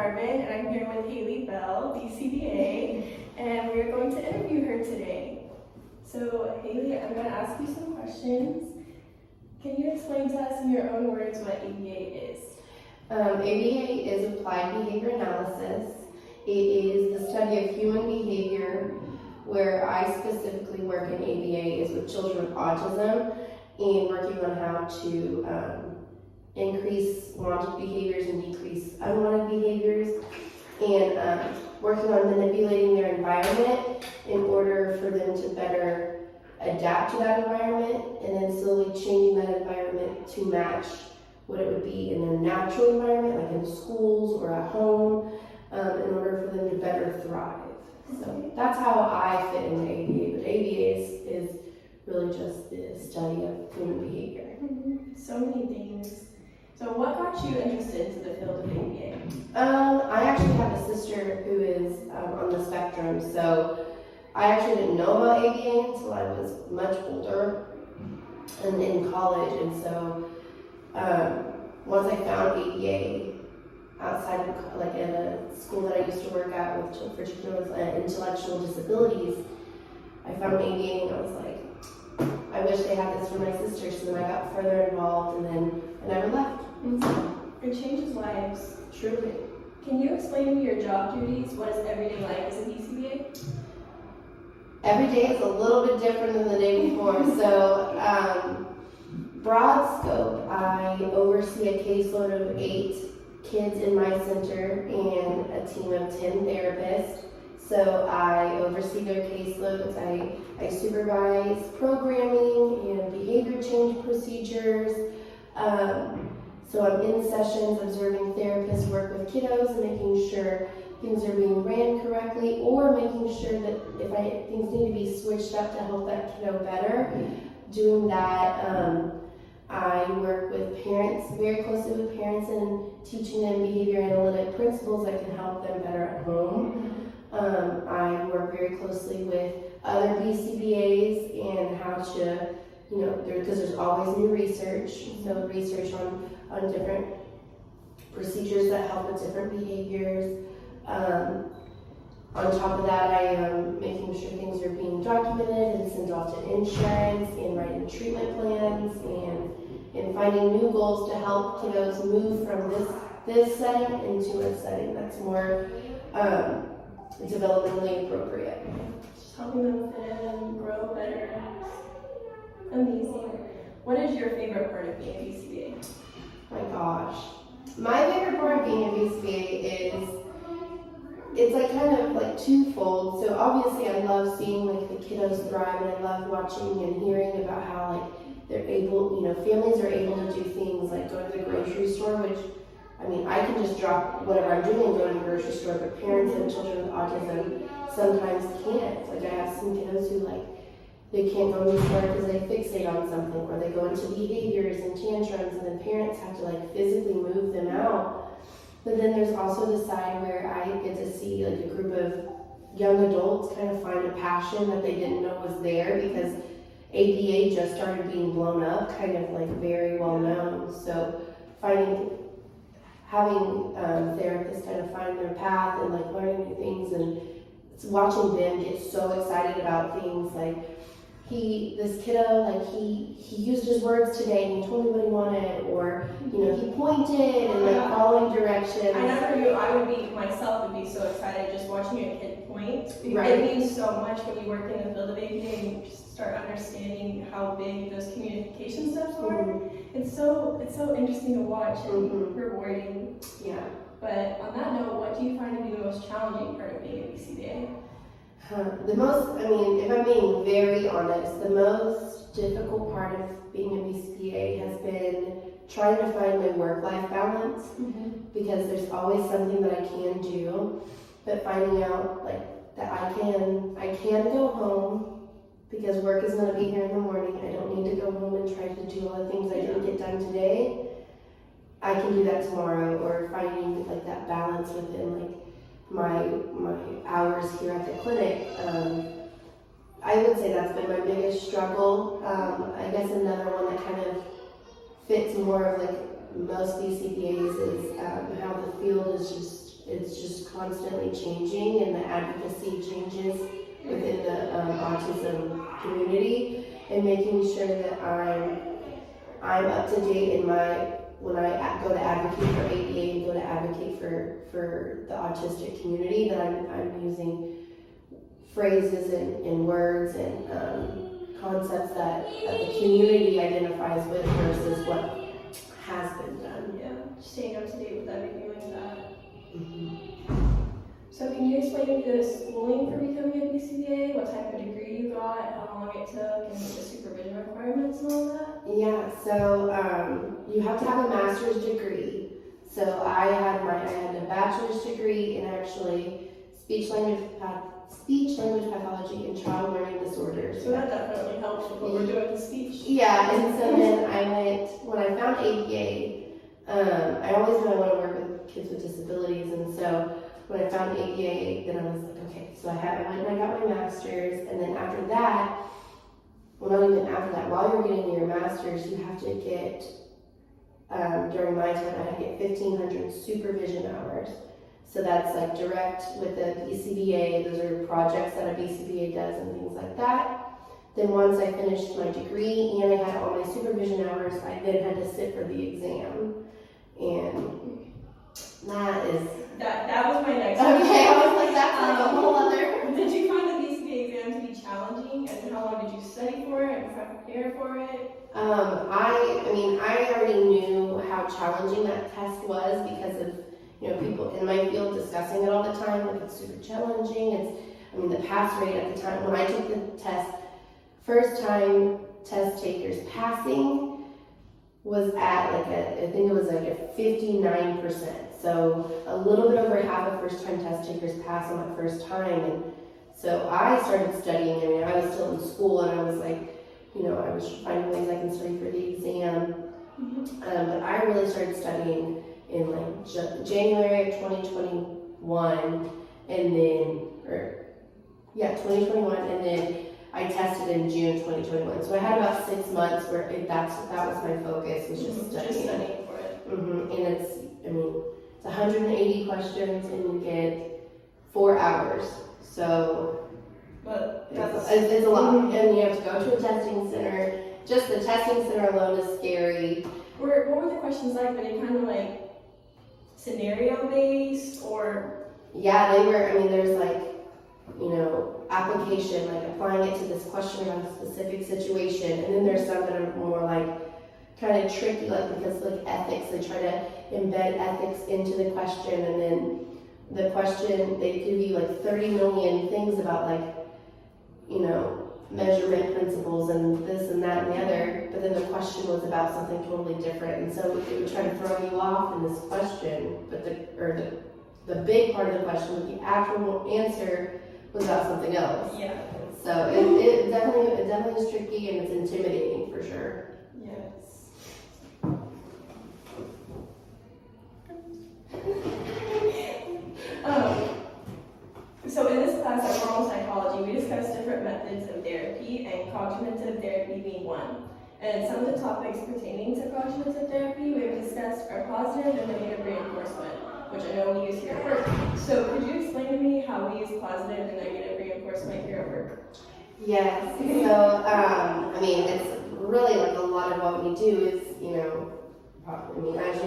Garvin, and I'm here with Haley Bell, BCBA, and we're going to interview her today. So, Haley, I'm going to ask you some questions. Can you explain to us in your own words what ABA is? ABA is Applied Behavior Analysis. It is the study of human behavior. Where I specifically work in ABA is with children with autism and working on how to increase wanted behaviors and decrease unwanted behaviors, and working on manipulating their environment in order for them to better adapt to that environment, and then slowly changing that environment to match what it would be in their natural environment, like in schools or at home, in order for them to better thrive. So that's how I fit into ABA, but ABA is really just the study of human behavior. Mm-hmm. So many things. So what got you interested into the field of ABA? I actually have a sister who is on the spectrum, so I actually didn't know about ABA until I was much older and in college, and so once I found ABA outside of, like in a school that I used to work at for children with intellectual disabilities, I found ABA and I was like, I wish they had this for my sister. So then I got further involved, and then I never left. Mm-hmm. It changes lives. Truly. Can you explain to me your job duties? What is everyday life as a BCBA? Every day is a little bit different than the day before. So broad scope, I oversee a caseload of 8 kids in my center and a team of 10 therapists. So I oversee their caseloads. I supervise programming and behavior change procedures. So I'm in sessions observing therapists work with kiddos and making sure things are being ran correctly, or making sure that if things need to be switched up to help that kiddo better. Doing that, I work with parents, very closely with parents, and teaching them behavior analytic principles that can help them better at home. I work very closely with other BCBAs and how to, because there's always new research, so research on different procedures that help with different behaviors. On top of that, I am making sure things are being documented and sent off to insurance, and writing treatment plans, and finding new goals to help kiddos move from this setting into a setting that's more developmentally appropriate. Just helping them fit in and grow better. Amazing. What is your favorite part of being a BCBA? My gosh. My favorite part of being a BCBA is it's like kind of like twofold. So obviously I love seeing like the kiddos thrive, and I love watching and hearing about how like they're able, families are able to do things like go to the grocery store, which I can just drop whatever I'm doing and go to the grocery store, but parents of children with autism sometimes can't. Like I have some kiddos who they can't go to the store because they fixate on something, or they go into behaviors and tantrums, and then parents have to physically move them out. But then there's also the side where I get to see a group of young adults kind of find a passion that they didn't know was there, because ABA just started being blown up, kind of very well known. So having therapists kind of find their path and learning new things, and it's watching them get so excited about things this kiddo, he used his words today and he told me what he wanted, or he pointed and following directions. I never knew I would be so excited just watching a kid point. Right. It means so much when you work in the field of ABA and you just start understanding how big those communication steps are. Mm-hmm. It's so interesting to watch and rewarding. Yeah. But on that note, what do you find to be the most challenging part of being a BCBA? If I'm being very honest, the most difficult part of being a BCBA has been trying to find my work-life balance, because there's always something that I can do, but finding out that I can go home, because work is going to be here in the morning. I don't need to go home and try to do all the things I didn't get done today. I can do that tomorrow, or finding that balance within my hours here at the clinic. I would say that's been my biggest struggle. I guess another one that kind of fits more of most BCBAs is how the field is just it's just constantly changing, and the advocacy changes within the autism community, and making sure that I'm up to date in when I go to advocate for ADA and go to advocate for the autistic community, that I'm using phrases and words and concepts that the community identifies with versus what has been done. Yeah, staying up to date with everything like that. Mm-hmm. So can you explain the schooling for becoming a BCBA, what type of degree you got, how long it took, and the supervision requirements and all that? Yeah, so you have to have a master's degree. So I had a bachelor's degree in actually speech language pathology and child learning disorders. So that definitely helps with what we're doing with speech. Yeah, and so then when I found ADA, I always knew I want to work with kids with disabilities, and so when I found ADA, then I was like, okay, so I went and I got my master's, and then after that, well, not even after that, while you're getting your master's, you have to get, during my time, I had to get 1,500 supervision hours. So that's like direct with the BCBA, those are projects that a BCBA does and things like that. Then once I finished my degree and I had all my supervision hours, I then had to sit for the exam. And that was my next question. question. I was like, that's like a whole other. Did you find the BCBA exam to be challenging, and how long did you study for it and prepare for it? I already knew how challenging that test was because of people in my field discussing it all the time. Like, it's super challenging. The pass rate at the time when I took the test, first time test takers passing was at I think it was like a 59%. So a little bit over half of first time test takers pass on that first time. And so I started studying. I was still in school, and I was like, I was finding ways I can study for the exam. Mm-hmm. But I really started studying in January of 2021, and then, 2021, and then I tested in June 2021. So I had about 6 months where that was my focus, was just studying. Just studying for it. Mm-hmm. And it's 180 questions, and you get 4 hours. So But it's a lot, and you have to go to a testing center. Just the testing center alone is scary. What were the questions like? Were they kind of like scenario based, or? Yeah, they were. There's application, like applying it to this question about a specific situation, and then there's some that are more kind of tricky, because ethics, they try to embed ethics into the question, and then the question, they give you 30 million things about measurement principles and this and that and the other, but then the question was about something totally different, and so it would try to throw you off in this question, but the big part of the question with the actual answer was about something else. Yeah. So it definitely is tricky, and it's intimidating for sure. Yes. So in this class at Moral Psychology, we discussed different methods of therapy, and cognitive therapy being one. And some of the topics pertaining to cognitive therapy we have discussed are positive and negative reinforcement, which I know we use here at work. So could you explain to me how we use positive and negative reinforcement here at work? Yes. So it's really a lot of what we do is as you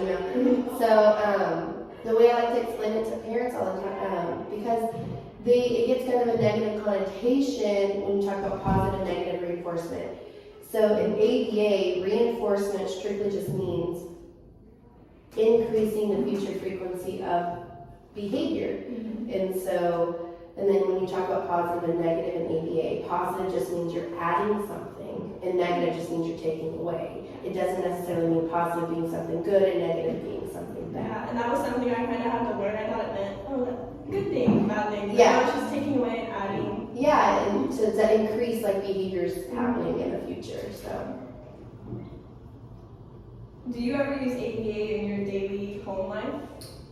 know. So the way I like to explain it to parents all the time, because it gets kind of a negative connotation when you talk about positive and negative reinforcement. So in ABA, reinforcement strictly just means increasing the future frequency of behavior. Mm-hmm. And then when you talk about positive and negative in ABA, positive just means you're adding something, and negative just means you're taking away. It doesn't necessarily mean positive being something good and negative being something bad. Yeah, and that was something I kind of had to learn. I thought it meant, good thing, bad thing. Yeah. It's just taking away and adding. Yeah, and to increase behaviors happening in the future. So. Do you ever use ABA in your daily home life?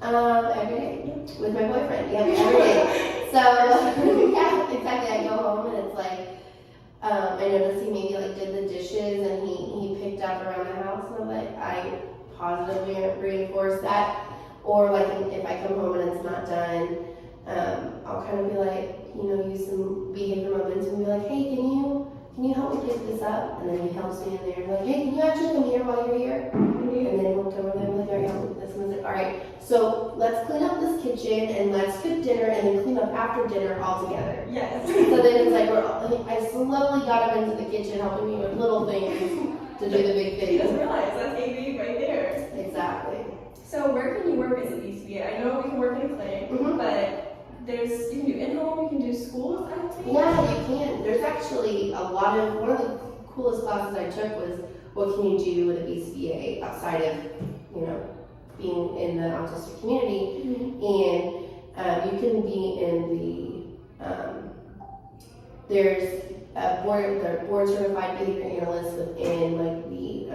Every day with my boyfriend. Yeah, every day. So yeah, exactly. I go home, and it's I noticed he maybe did the dishes, and he picked up around the house, and I positively reinforce that. Or like if I come home and it's not done, I'll kind of be like, use some behavior momentum and be like, hey, can you help me pick this up? And then he helps me in there. I'm like, hey, can you actually come here while you're here? And then he looked over there and like, all right, help me with this. And I was like, all right, so let's clean up this kitchen and let's cook dinner and then clean up after dinner all together. Yes. So then it's like, I slowly got him into the kitchen helping me with little things to do the big He doesn't things. realize that's AB right there. Exactly. So where can you work as a BCBA? I know we can work in a clinic, but you can do in-home, you can do schools, I think. Yeah, you can. There's actually one of the coolest classes I took was what can you do with a BCBA outside of, being in the autistic community. And you can be in there's a board certified behavior analyst within like the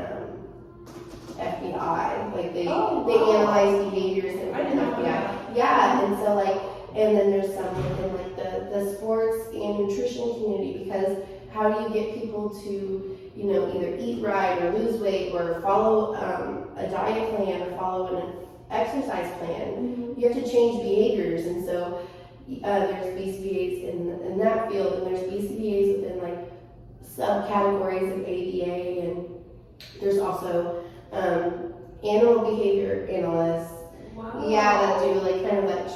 FBI. Like they analyze behaviors in the FBI. Yeah, and so and then there's some within like the sports and nutrition community, because how do you get people to either eat right or lose weight or follow a diet plan or follow an exercise plan? You have to change behaviors, and so there's BCBAs in that field, and there's BCBAs within like subcategories of ABA, and there's also animal behavior analysts. Wow. Yeah, that do like kind of like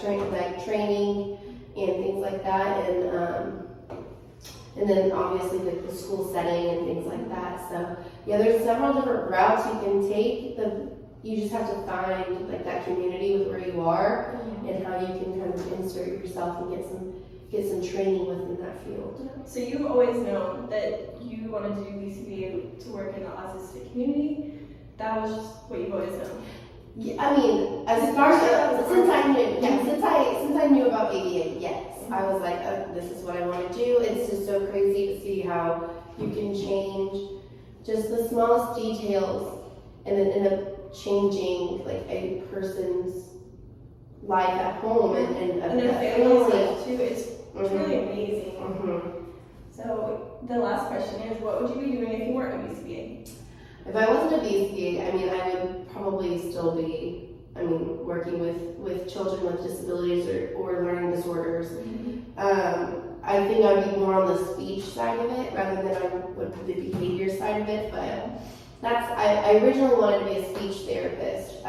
training and things like that, and then obviously like the school setting and things like that. So yeah, there's several different routes you can take. You just have to find like that community with where you are and how you can kind of insert yourself and get some training within that field. So you've always known that you wanted to do BCBA to work in the autistic community. That was just what you've always known. Yeah, I mean, as far as since I knew about ABA, yes, I was like, this is what I want to do. It's just so crazy to see how you can change just the smallest details and then end up changing like a person's life at home and their family's life too. It's really amazing. So the last question is, what would you be doing if you weren't a BCBA? If I wasn't a BCBA, I would probably still be, working with children with disabilities or learning disorders. I think I would be more on the speech side of it rather than I would the behavior side of it. But I originally wanted to be a speech therapist.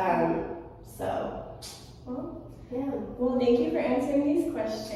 Well, thank you for answering these questions.